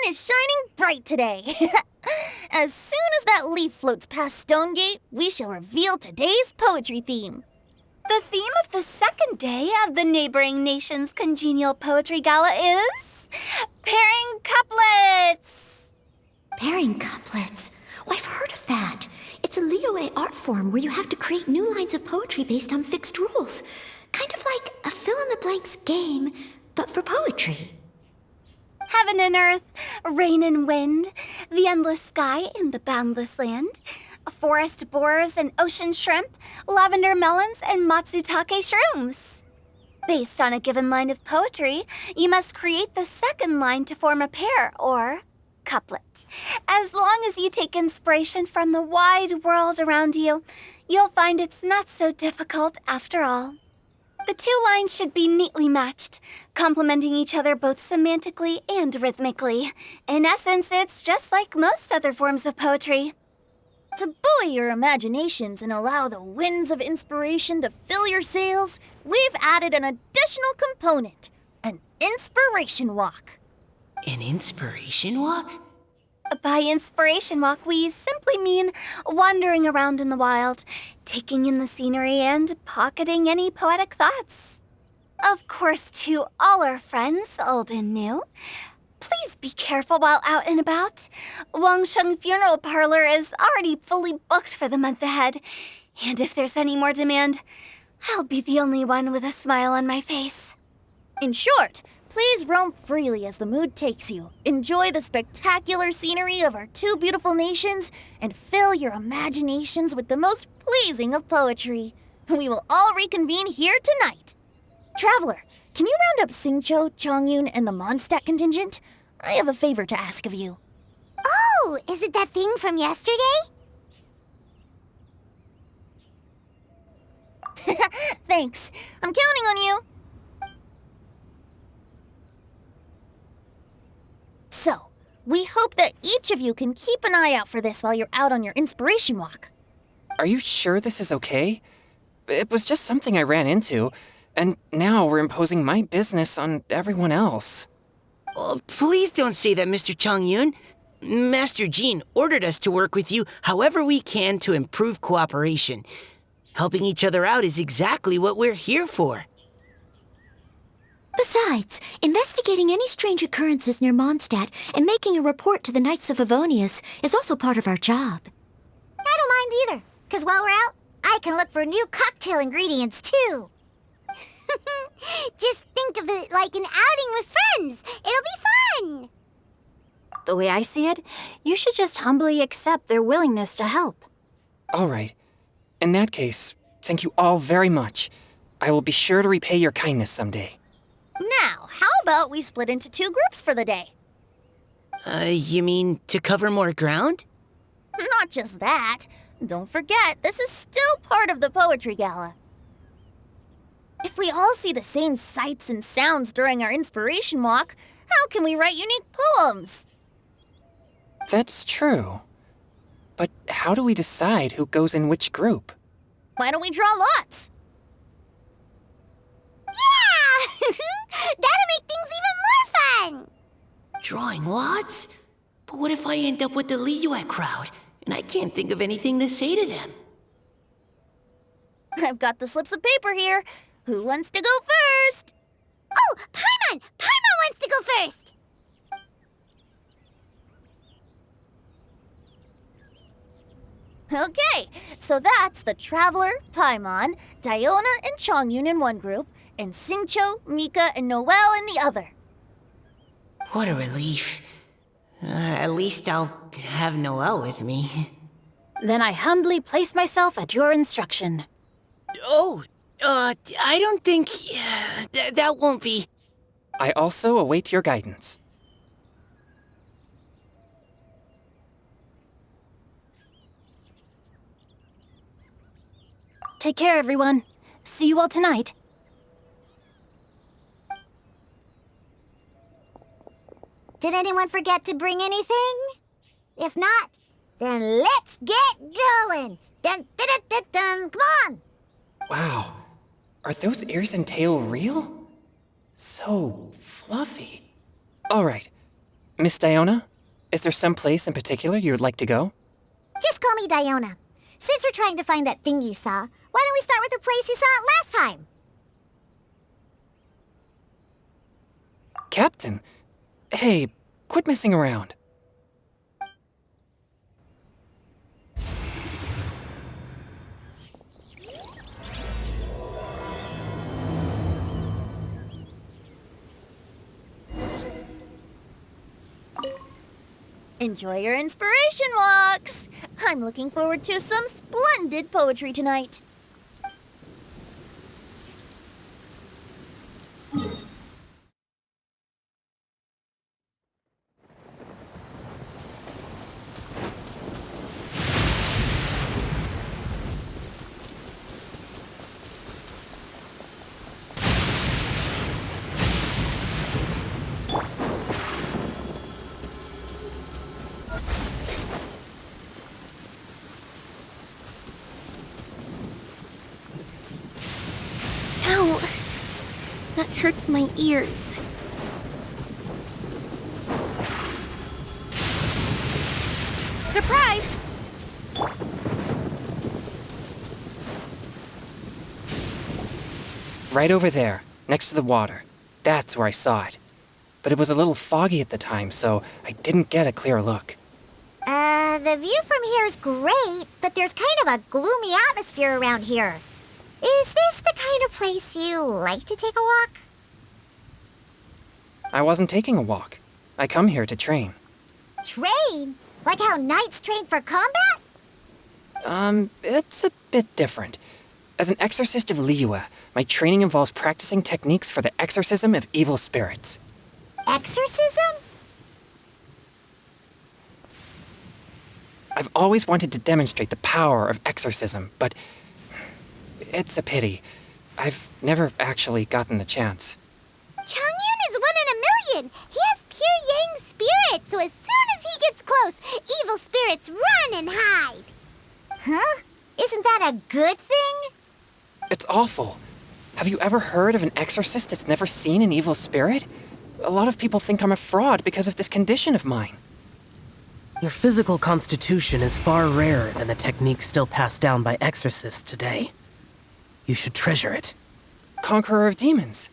is shining bright today. As soon as that leaf floats past Stonegate, we shall reveal today's poetry theme. The theme of the second day of the neighboring nation's congenial poetry gala is pairing couplets. Pairing couplets? Oh, I've heard of that. It's a Liyue art form where you have to create new lines of poetry based on fixed rules. Kind of like a fill-in-the-blanks game, but for poetry. Heaven and earth, rain and wind, the endless sky and the boundless land, forest borers and ocean shrimp, lavender melons and matsutake shrooms. Based on a given line of poetry, you must create the second line to form a pair, or couplet. As long as you take inspiration from the wide world around you, you'll find it's not so difficult after all. The two lines should be neatly matched, complementing each other both semantically and rhythmically. In essence, it's just like most other forms of poetry. To buoy your imaginations and allow the winds of inspiration to fill your sails, we've added an additional component, an inspiration walk. An inspiration walk? By inspiration walk, we simply mean wandering around in the wild, taking in the scenery and pocketing any poetic thoughts. Of course, to all our friends, old and new, please be careful while out and about. Wangsheng Funeral Parlor is already fully booked for the month ahead, and if there's any more demand, I'll be the only one with a smile on my face. In short, please roam freely as the mood takes you. Enjoy the spectacular scenery of our two beautiful nations and fill your imaginations with the most pleasing of poetry. We will all reconvene here tonight. Traveler, can you round up Singcho, Chongyun, and the Mondstadt contingent? I have a favor to ask of you. Oh, is it that thing from yesterday? Thanks. I'm counting on you. So, we hope that each of you can keep an eye out for this while you're out on your inspiration walk. Are you sure this is okay? It was just something I ran into, and now we're imposing my business on everyone else. Oh, please don't say that, Mr. Chongyun. Master Jean ordered us to work with you however we can to improve cooperation. Helping each other out is exactly what we're here for. Besides, investigating any strange occurrences near Mondstadt and making a report to the Knights of Favonius is also part of our job. I don't mind either, because while we're out, I can look for new cocktail ingredients too. Just think of it like an outing with friends. It'll be fun. The way I see it, you should just humbly accept their willingness to help. All right. In that case, thank you all very much. I will be sure to repay your kindness someday. Now, how about we split into two groups for the day? You mean to cover more ground? Not just that. Don't forget, this is still part of the Poetry Gala. If we all see the same sights and sounds during our inspiration walk, how can we write unique poems? That's true. But how do we decide who goes in which group? Why don't we draw lots? Yeah! That'll make things even more fun! Drawing lots? But what if I end up with the Liyue crowd, and I can't think of anything to say to them? I've got the slips of paper here. Who wants to go first? Oh, Paimon! Paimon wants to go first! Okay, so that's the Traveler, Paimon, Diona, and Chongyun in one group, and Singcho, Mika, and Noelle in the other. What a relief. At least I'll have Noelle with me. Then I humbly place myself at your instruction. Oh, I don't think... that won't be... I also await your guidance. Take care, everyone. See you all tonight. Did anyone forget to bring anything? If not, then let's get going! Dun, dun, dun, dun, dun. Come on! Wow. Are those ears and tail real? So fluffy. All right. Miss Diona, is there some place in particular you would like to go? Just call me Diona. Since we're trying to find that thing you saw, why don't we start with the place you saw it last time? Captain, hey, quit messing around. Enjoy your inspiration walks! I'm looking forward to some splendid poetry tonight. Ow! That hurts my ears. Surprise! Right over there, next to the water. That's where I saw it. But it was a little foggy at the time, so I didn't get a clear look. The view from here is great, but there's kind of a gloomy atmosphere around here. Is this the kind of place you like to take a walk? I wasn't taking a walk. I come here to train. Train? Like how knights train for combat? It's a bit different. As an exorcist of Liyue, my training involves practicing techniques for the exorcism of evil spirits. Exorcism? I've always wanted to demonstrate the power of exorcism, but it's a pity. I've never actually gotten the chance. Changyun is 1 in a million. He has pure yang spirit, so as soon as he gets close, evil spirits run and hide. Huh? Isn't that a good thing? It's awful. Have you ever heard of an exorcist that's never seen an evil spirit? A lot of people think I'm a fraud because of this condition of mine. Your physical constitution is far rarer than the techniques still passed down by exorcists today. You should treasure it. Conqueror of demons.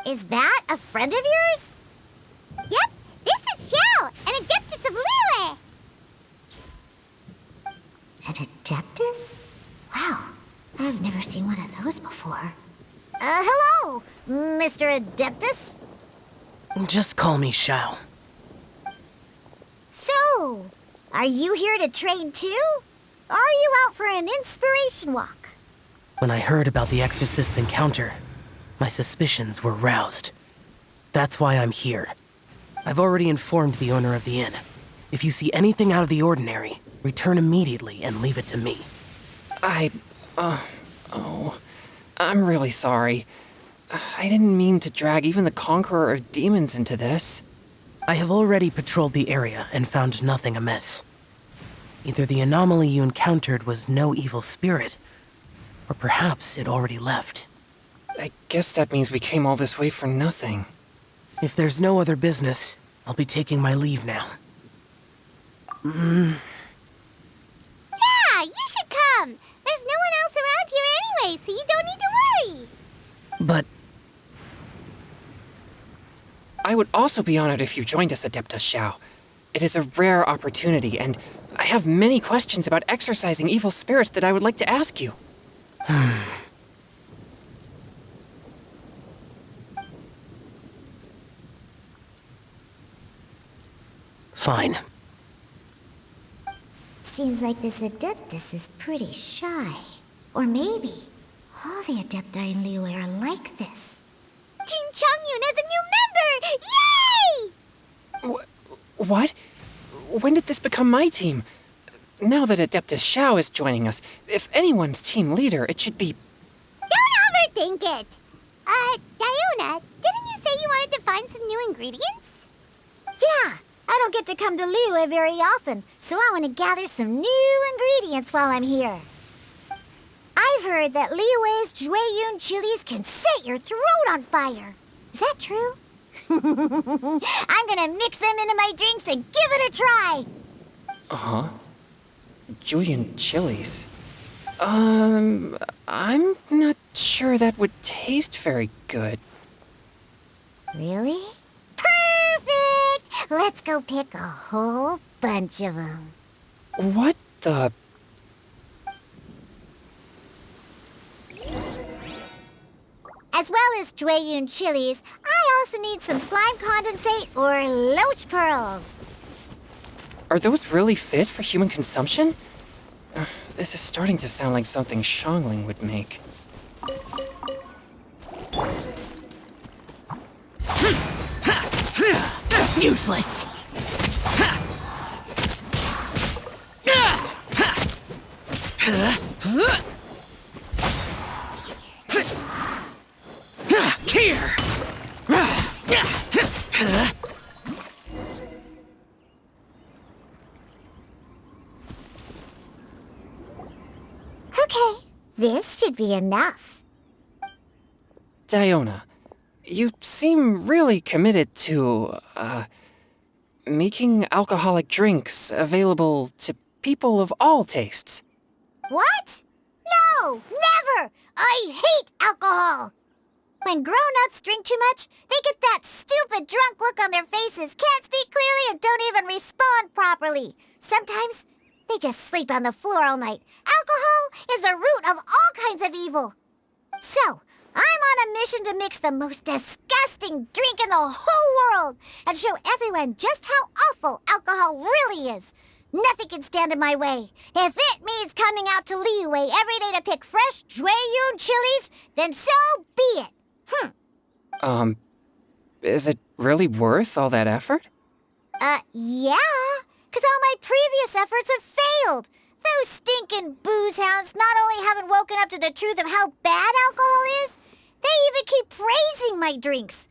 Is that a friend of yours? Yep, this is Xiao, an adeptus of Liyue. An adeptus? Wow, I've never seen one of those before. Hello, Mr. Adeptus. Just call me Xiao. So, are you here to train too? Or are you out for an inspiration walk? When I heard about the exorcist's encounter, my suspicions were roused. That's why I'm here. I've already informed the owner of the inn. If you see anything out of the ordinary, return immediately and leave it to me. I'm really sorry. I didn't mean to drag even the Conqueror of Demons into this. I have already patrolled the area and found nothing amiss. Either the anomaly you encountered was no evil spirit, or perhaps it already left. I guess that means we came all this way for nothing. If there's no other business, I'll be taking my leave now. Yeah, you should come. There's no one else around here anyway, so you don't need to worry. But I would also be honored if you joined us, Adeptus Xiao. It is a rare opportunity, and I have many questions about exorcising evil spirits that I would like to ask you. fine. Seems like this Adeptus is pretty shy. Or maybe all the Adepti in Liyue are like this. Team Changyun has a new member! Yay! What? When did this become my team? Now that Adeptus Xiao is joining us, if anyone's team leader, it should be... Don't overthink it! Diona, didn't you say you wanted to find some new ingredients? Yeah, I don't get to come to Liyue very often, so I want to gather some new ingredients while I'm here. I've heard that Liyue's Jueyun chilies can set your throat on fire. Is that true? I'm gonna mix them into my drinks and give it a try. Uh-huh. Julian chilies. I'm not sure that would taste very good. Really? Perfect! Let's go pick a whole bunch of them. What the... As well as Jueyun chilies, I also need some slime condensate or loach pearls. Are those really fit for human consumption? This is starting to sound like something Xiangling would make. Useless! Here! Okay, this should be enough. Diona, you seem really committed to, making alcoholic drinks available to people of all tastes. What? No, never! I hate alcohol! When grown-ups drink too much, they get that stupid drunk look on their faces, can't speak clearly, and don't even respond properly. Sometimes they just sleep on the floor all night. Alcohol is the root of all kinds of evil. So, I'm on a mission to mix the most disgusting drink in the whole world and show everyone just how awful alcohol really is. Nothing can stand in my way. If it means coming out to Liyue every day to pick fresh Jueyun chilies, then so be it. Is it really worth all that effort? Yeah, 'cause all my previous efforts have failed. Those stinking booze hounds not only haven't woken up to the truth of how bad alcohol is, they even keep praising my drinks.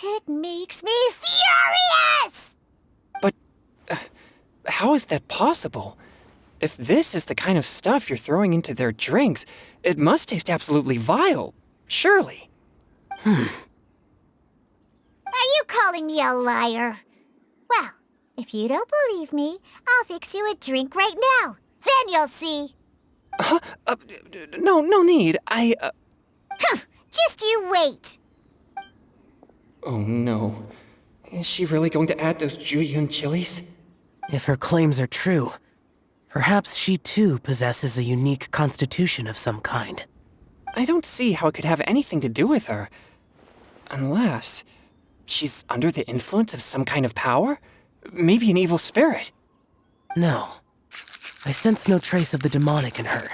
It makes me furious! But how is that possible? If this is the kind of stuff you're throwing into their drinks, it must taste absolutely vile, surely. Are you calling me a liar? Well, if you don't believe me, I'll fix you a drink right now. Then you'll see. No need. Just you wait. Oh no. Is she really going to add those Jueyun chilies? If her claims are true, perhaps she too possesses a unique constitution of some kind. I don't see how it could have anything to do with her. Unless she's under the influence of some kind of power? Maybe an evil spirit. No. I sense no trace of the demonic in her.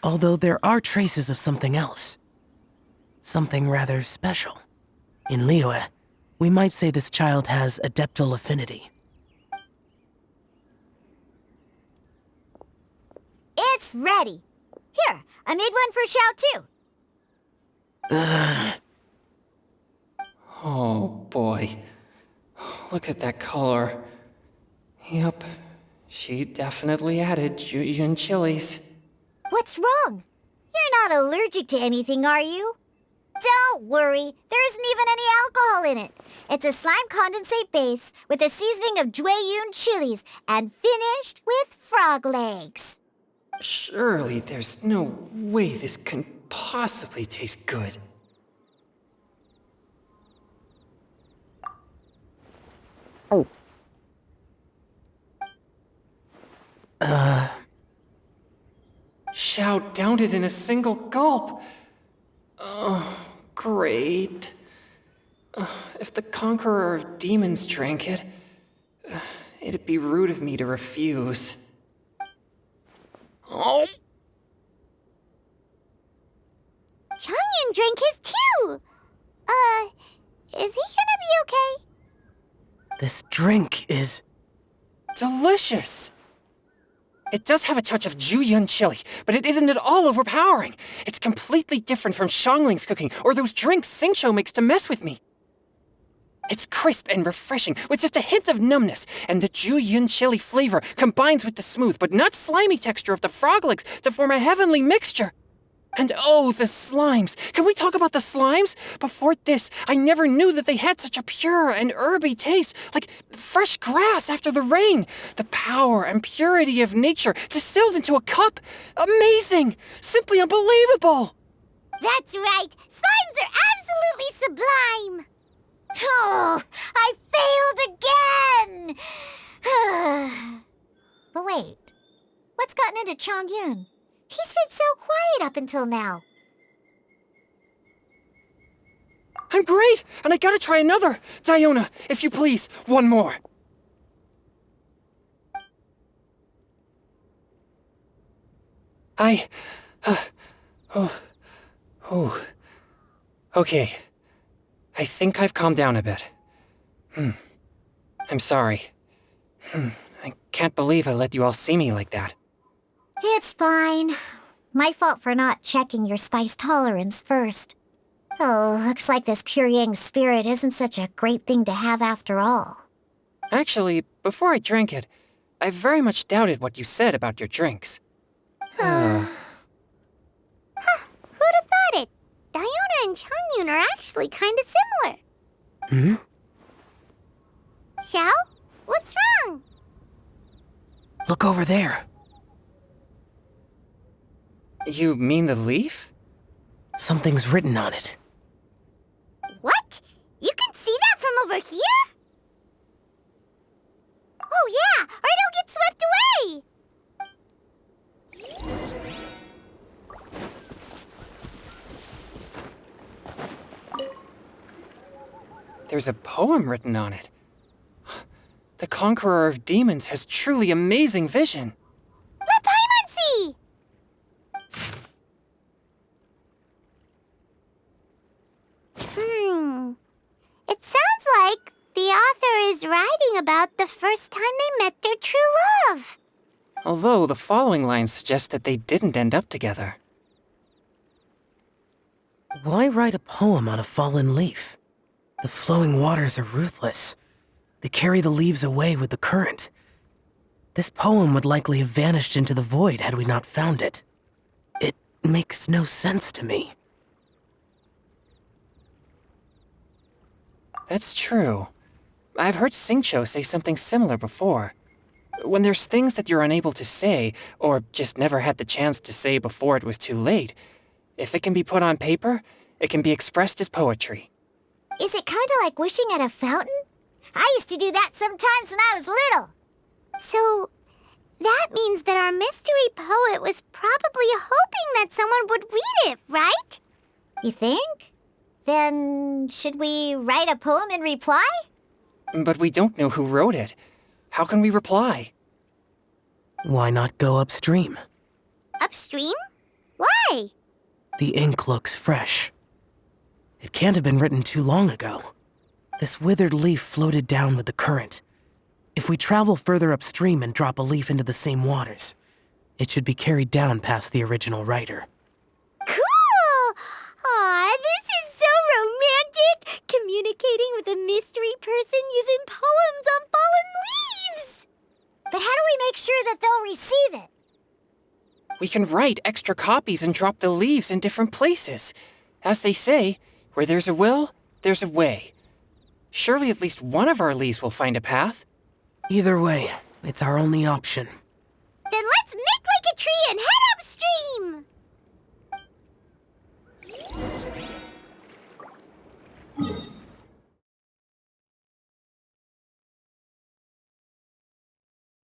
Although there are traces of something else. Something rather special. In Liyue, we might say this child has adeptal affinity. It's ready. Here, I made one for Xiao too. Oh boy. Look at that color. Yep, she definitely added Jueyun chilies. What's wrong? You're not allergic to anything, are you? Don't worry, there isn't even any alcohol in it. It's a slime condensate base with a seasoning of Jueyun chilies and finished with frog legs. Surely there's no way this can possibly taste good. Xiao downed it in a single gulp. Oh, great. If the conqueror of demons drank it, it'd be rude of me to refuse. Oh. Changyan drank his too. Is he gonna be okay? This drink is... delicious! It does have a touch of Jueyun chili, but it isn't at all overpowering. It's completely different from Xiangling's cooking or those drinks Xingqiu makes to mess with me. It's crisp and refreshing, with just a hint of numbness, and the Jueyun chili flavor combines with the smooth but not slimy texture of the frog legs to form a heavenly mixture. And oh, the slimes! Can we talk about the slimes? Before this, I never knew that they had such a pure and herby taste, like fresh grass after the rain. The power and purity of nature distilled into a cup. Amazing! Simply unbelievable! That's right. Slimes are absolutely sublime. Oh, I failed again. But wait, what's gotten into Chongyun? He's been so quiet up until now. I'm great, and I gotta try another. Diona, if you please, one more. Okay. I think I've calmed down a bit. I'm sorry. I can't believe I let you all see me like that. It's fine. My fault for not checking your spice tolerance first. Oh, looks like this pure yang spirit isn't such a great thing to have after all. Actually, before I drank it, I very much doubted what you said about your drinks. Who'd have thought it? Diona and Chongyun are actually kind of similar. Xiao? What's wrong? Look over there. You mean the leaf? Something's written on it. What? You can see that from over here? Oh yeah, or it'll get swept away! There's a poem written on it. The Conqueror of Demons has truly amazing vision. Let Paimon see! It sounds like the author is writing about the first time they met their true love. Although the following lines suggest that they didn't end up together. Why write a poem on a fallen leaf? The flowing waters are ruthless. They carry the leaves away with the current. This poem would likely have vanished into the void had we not found it. It makes no sense to me. That's true. I've heard Xingqiu say something similar before. When there's things that you're unable to say, or just never had the chance to say before it was too late, if it can be put on paper, it can be expressed as poetry. Is it kind of like wishing at a fountain? I used to do that sometimes when I was little. So, that means that our mystery poet was probably hoping that someone would read it, right? You think? Then, should we write a poem in reply? But we don't know who wrote it. How can we reply? Why not go upstream? Upstream? Why? The ink looks fresh. It can't have been written too long ago. This withered leaf floated down with the current. If we travel further upstream and drop a leaf into the same waters, it should be carried down past the original writer. Cool! Aw, this is so romantic! Communicating with a mystery person using poems on fallen leaves! But how do we make sure that they'll receive it? We can write extra copies and drop the leaves in different places. As they say, where there's a will, there's a way. Surely at least one of our leaves will find a path. Either way, it's our only option. Then let's make like a tree and head upstream!